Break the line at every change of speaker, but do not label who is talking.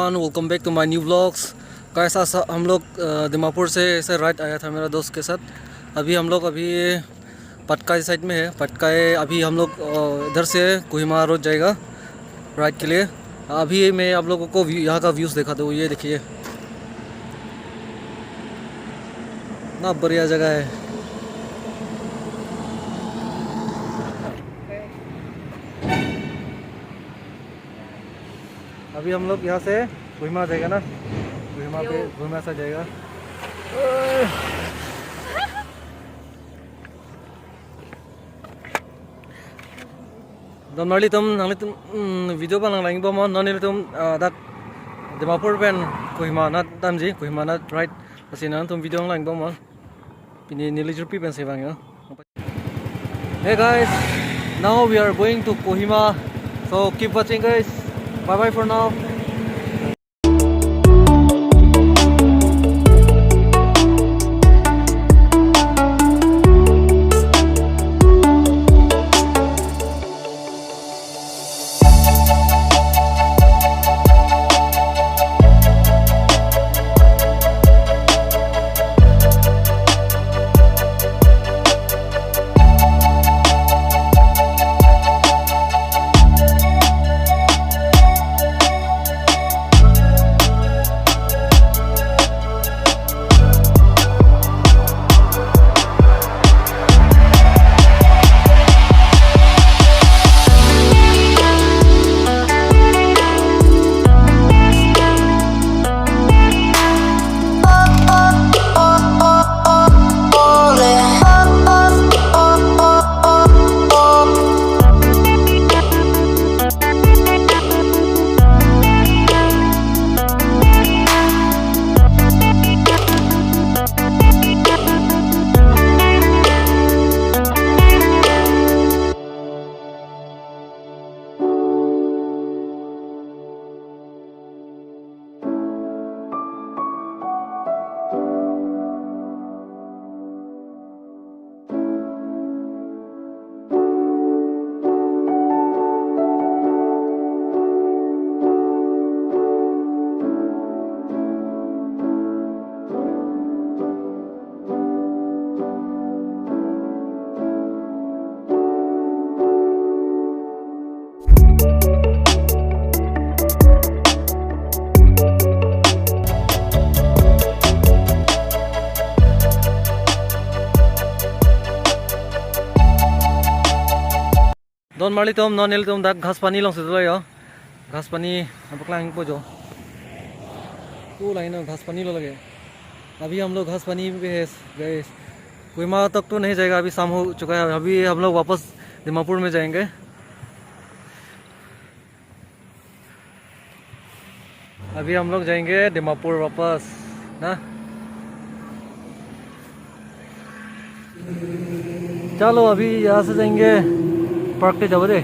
Everyone, welcome back to my new vlogs. कैसा हम लोग दिमापुर से ऐसे राइड आया था मेरा दोस्त के साथ। अभी हम लोग पटकाई साइड में है। पटकाई अभी हम लोग इधर से कोहिमा रोड जाएगा राइड के लिए। अभी मैं आप लोगों को यहाँ का व्यूज़ दिखा दूँ। ये देखिए ना, बढ़िया जगह है। अभी हम लोग यहाँ से कोहिमा जाएगा ना, कोहिमा से जाएगा। नॉर्मली तुम वीडियो बना लेंगे बम नॉर्मली तुम दैट दिमापुर पेन कोहिमा ना तम जी कोहिमा ना राइट पसीना तुम वीडियो लेंगे बम पिनी नीली जुपी पेन से बांगे। Hey guys, now we are going to Kohima, so keep watching guys. Bye bye for now. Don mali tom non el tom dak घास पानी long से तो घास पानी अब क्लाइंग को जो तो लाइन घास पानी लो लगे। अभी हम लोग घास पानी पे गए। कोहिमा तक तो नहीं जाएगा, अभी शाम हो चुका है। अभी हम लोग वापस दिमापुर में जाएंगे। अभी हम लोग जाएंगे दिमापुर वापस ना। चलो अभी यहाँ से जाएंगे पार्क पे जाओ रे।